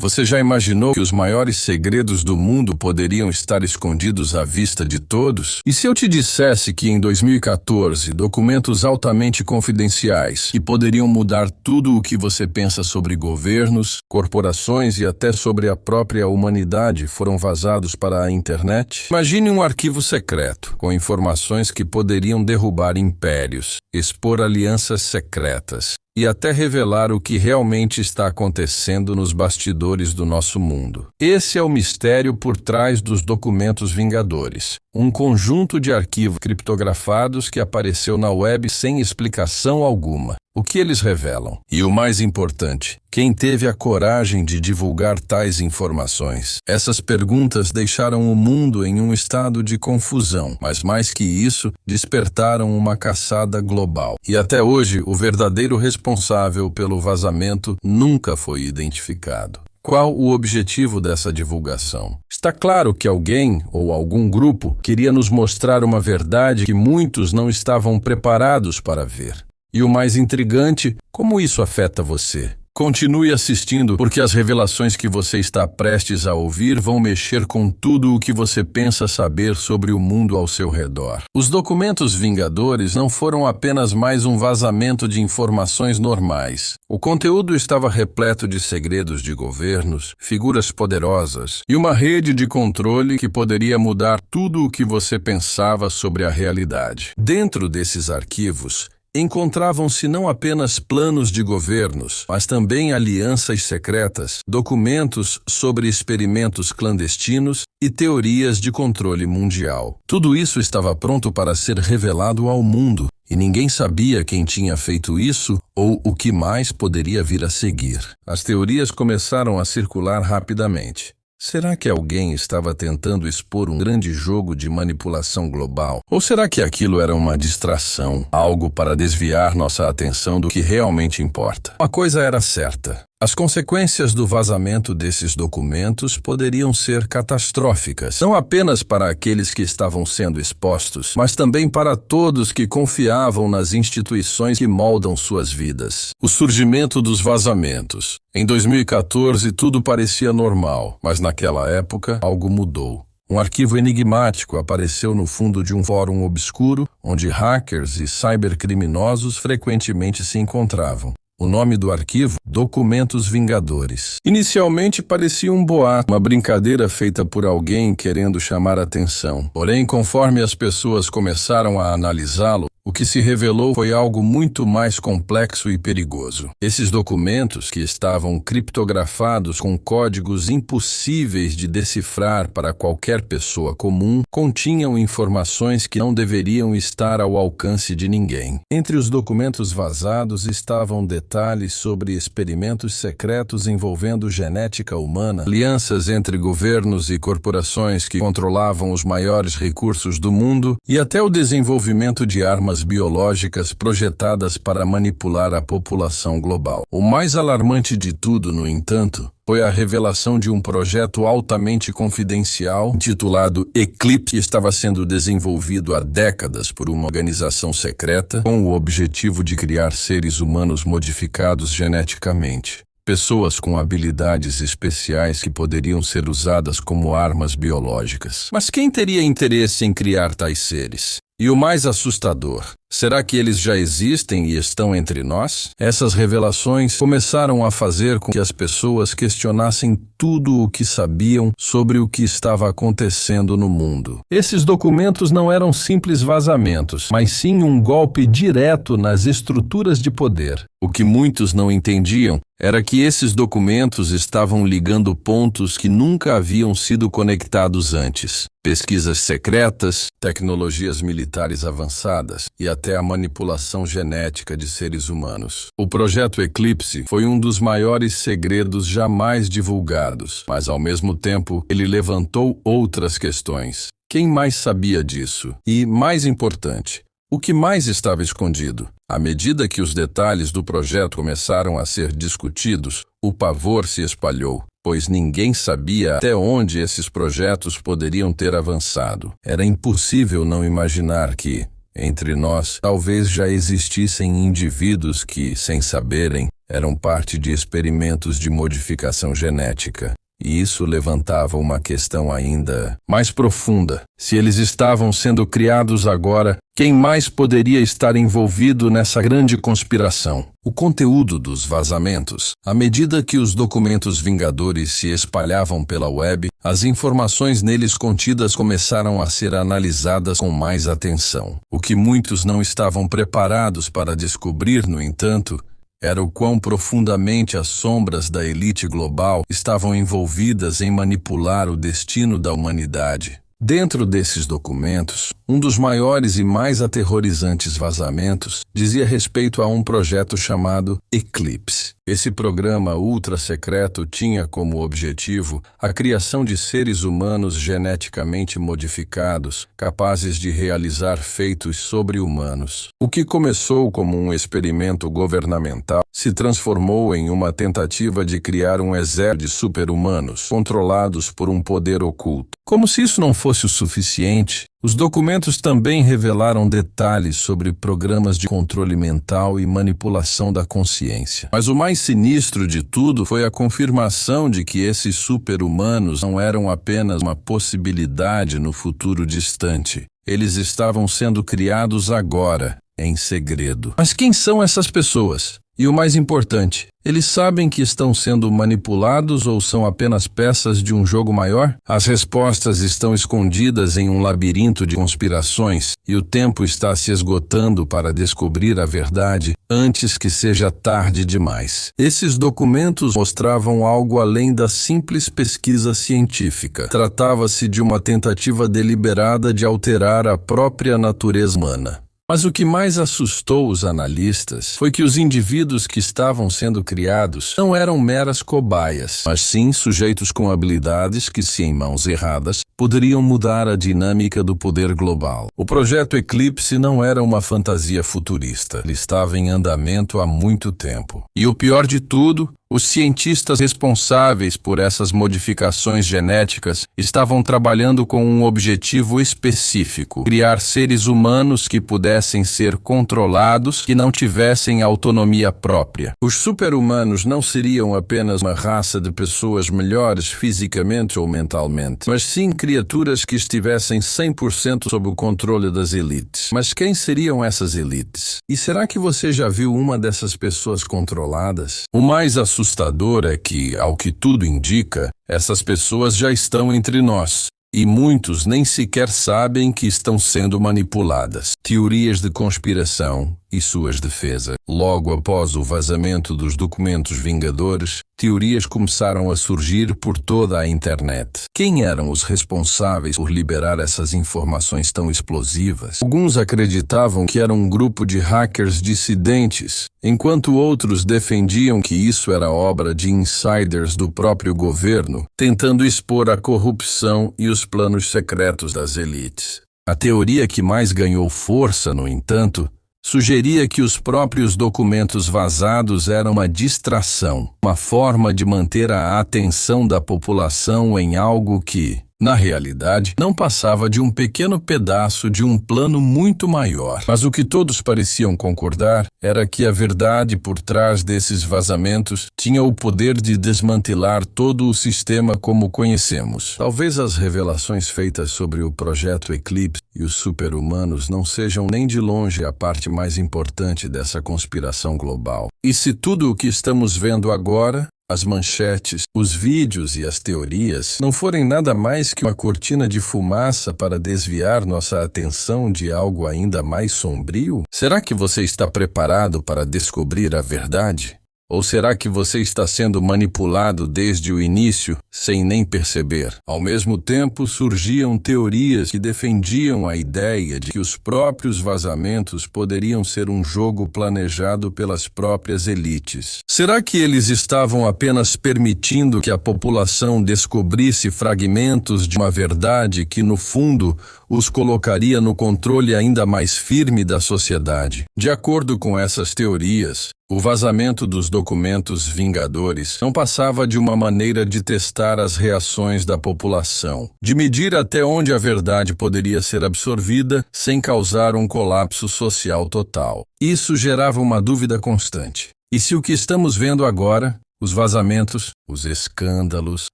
Você já imaginou que os maiores segredos do mundo poderiam estar escondidos à vista de todos? E se eu te dissesse que em 2014, documentos altamente confidenciais que poderiam mudar tudo o que você pensa sobre governos, corporações e até sobre a própria humanidade foram vazados para a internet? Imagine um arquivo secreto, com informações que poderiam derrubar impérios, expor alianças secretas e até revelar o que realmente está acontecendo nos bastidores do nosso mundo. Esse é o mistério por trás dos documentos vingadores. Um conjunto de arquivos criptografados que apareceu na web sem explicação alguma. O que eles revelam? E o mais importante, quem teve a coragem de divulgar tais informações? Essas perguntas deixaram o mundo em um estado de confusão, mas mais que isso, despertaram uma caçada global. E até hoje, o verdadeiro responsável pelo vazamento nunca foi identificado. Qual o objetivo dessa divulgação? Está claro que alguém ou algum grupo queria nos mostrar uma verdade que muitos não estavam preparados para ver. E o mais intrigante, como isso afeta você? Continue assistindo, porque as revelações que você está prestes a ouvir vão mexer com tudo o que você pensa saber sobre o mundo ao seu redor. Os documentos vingadores não foram apenas mais um vazamento de informações normais. O conteúdo estava repleto de segredos de governos, figuras poderosas e uma rede de controle que poderia mudar tudo o que você pensava sobre a realidade. Dentro desses arquivos, encontravam-se não apenas planos de governos, mas também alianças secretas, documentos sobre experimentos clandestinos e teorias de controle mundial. Tudo isso estava pronto para ser revelado ao mundo, e ninguém sabia quem tinha feito isso ou o que mais poderia vir a seguir. As teorias começaram a circular rapidamente. Será que alguém estava tentando expor um grande jogo de manipulação global? Ou será que aquilo era uma distração, algo para desviar nossa atenção do que realmente importa? Uma coisa era certa. As consequências do vazamento desses documentos poderiam ser catastróficas, não apenas para aqueles que estavam sendo expostos, mas também para todos que confiavam nas instituições que moldam suas vidas. O surgimento dos vazamentos. Em 2014, tudo parecia normal, mas naquela época, algo mudou. Um arquivo enigmático apareceu no fundo de um fórum obscuro, onde hackers e cybercriminosos frequentemente se encontravam. O nome do arquivo? Documentos Vingadores. Inicialmente parecia um boato, uma brincadeira feita por alguém querendo chamar atenção. Porém, conforme as pessoas começaram a analisá-lo, o que se revelou foi algo muito mais complexo e perigoso. Esses documentos, que estavam criptografados com códigos impossíveis de decifrar para qualquer pessoa comum, continham informações que não deveriam estar ao alcance de ninguém. Entre os documentos vazados estavam detalhes sobre experimentos secretos envolvendo genética humana, alianças entre governos e corporações que controlavam os maiores recursos do mundo e até o desenvolvimento de armas biológicas projetadas para manipular a população global. O mais alarmante de tudo, no entanto, foi a revelação de um projeto altamente confidencial intitulado Eclipse, que estava sendo desenvolvido há décadas por uma organização secreta com o objetivo de criar seres humanos modificados geneticamente. Pessoas com habilidades especiais que poderiam ser usadas como armas biológicas. Mas quem teria interesse em criar tais seres? E o mais assustador, será que eles já existem e estão entre nós? Essas revelações começaram a fazer com que as pessoas questionassem tudo o que sabiam sobre o que estava acontecendo no mundo. Esses documentos não eram simples vazamentos, mas sim um golpe direto nas estruturas de poder. O que muitos não entendiam era que esses documentos estavam ligando pontos que nunca haviam sido conectados antes. Pesquisas secretas, tecnologias militares avançadas e até a manipulação genética de seres humanos. O projeto Eclipse foi um dos maiores segredos jamais divulgados, mas ao mesmo tempo ele levantou outras questões. Quem mais sabia disso? E, mais importante, o que mais estava escondido? À medida que os detalhes do projeto começaram a ser discutidos, o pavor se espalhou, pois ninguém sabia até onde esses projetos poderiam ter avançado. Era impossível não imaginar que, Entre nós, talvez já existissem indivíduos que, sem saberem, eram parte de experimentos de modificação genética. E isso levantava uma questão ainda mais profunda. Se eles estavam sendo criados agora, quem mais poderia estar envolvido nessa grande conspiração? O conteúdo dos vazamentos. À medida que os documentos vingadores se espalhavam pela web, as informações neles contidas começaram a ser analisadas com mais atenção. O que muitos não estavam preparados para descobrir, no entanto, era o quão profundamente as sombras da elite global estavam envolvidas em manipular o destino da humanidade. Dentro desses documentos, um dos maiores e mais aterrorizantes vazamentos dizia respeito a um projeto chamado Eclipse. Esse programa ultra-secreto tinha como objetivo a criação de seres humanos geneticamente modificados, capazes de realizar feitos sobre-humanos. O que começou como um experimento governamental se transformou em uma tentativa de criar um exército de super-humanos, controlados por um poder oculto. Como se isso não fosse o suficiente, os documentos também revelaram detalhes sobre programas de controle mental e manipulação da consciência. Mas o mais sinistro de tudo foi a confirmação de que esses super-humanos não eram apenas uma possibilidade no futuro distante. Eles estavam sendo criados agora, em segredo. Mas quem são essas pessoas? E o mais importante, eles sabem que estão sendo manipulados ou são apenas peças de um jogo maior? As respostas estão escondidas em um labirinto de conspirações e o tempo está se esgotando para descobrir a verdade antes que seja tarde demais. Esses documentos mostravam algo além da simples pesquisa científica. Tratava-se de uma tentativa deliberada de alterar a própria natureza humana. Mas o que mais assustou os analistas foi que os indivíduos que estavam sendo criados não eram meras cobaias, mas sim sujeitos com habilidades que, se em mãos erradas, poderiam mudar a dinâmica do poder global. O projeto Eclipse não era uma fantasia futurista, ele estava em andamento há muito tempo. E o pior de tudo, os cientistas responsáveis por essas modificações genéticas estavam trabalhando com um objetivo específico: criar seres humanos que pudessem ser controlados, que não tivessem autonomia própria. Os super-humanos não seriam apenas uma raça de pessoas melhores fisicamente ou mentalmente, mas sim criaturas que estivessem 100% sob o controle das elites. Mas quem seriam essas elites? E será que você já viu uma dessas pessoas controladas? O mais assustador é que, ao que tudo indica, essas pessoas já estão entre nós. E muitos nem sequer sabem que estão sendo manipuladas. Teorias de conspiração e suas defesas. Logo após o vazamento dos documentos vingadores, teorias começaram a surgir por toda a internet. Quem eram os responsáveis por liberar essas informações tão explosivas? Alguns acreditavam que era um grupo de hackers dissidentes, enquanto outros defendiam que isso era obra de insiders do próprio governo, tentando expor a corrupção e os planos secretos das elites. A teoria que mais ganhou força, no entanto, sugeria que os próprios documentos vazados eram uma distração, uma forma de manter a atenção da população em algo que, na realidade, não passava de um pequeno pedaço de um plano muito maior. Mas o que todos pareciam concordar era que a verdade por trás desses vazamentos tinha o poder de desmantelar todo o sistema como conhecemos. Talvez as revelações feitas sobre o projeto Eclipse e os super-humanos não sejam nem de longe a parte mais importante dessa conspiração global. E se tudo o que estamos vendo agora, as manchetes, os vídeos e as teorias, não forem nada mais que uma cortina de fumaça para desviar nossa atenção de algo ainda mais sombrio? Será que você está preparado para descobrir a verdade? Ou será que você está sendo manipulado desde o início, sem nem perceber? Ao mesmo tempo, surgiam teorias que defendiam a ideia de que os próprios vazamentos poderiam ser um jogo planejado pelas próprias elites. Será que eles estavam apenas permitindo que a população descobrisse fragmentos de uma verdade que, no fundo, os colocaria no controle ainda mais firme da sociedade. De acordo com essas teorias, o vazamento dos documentos vingadores não passava de uma maneira de testar as reações da população, de medir até onde a verdade poderia ser absorvida sem causar um colapso social total. Isso gerava uma dúvida constante. E se o que estamos vendo agora, os vazamentos, os escândalos,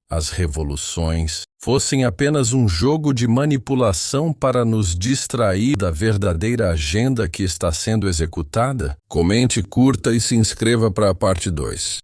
as revoluções, fossem apenas um jogo de manipulação para nos distrair da verdadeira agenda que está sendo executada? Comente, curta e se inscreva para a parte 2.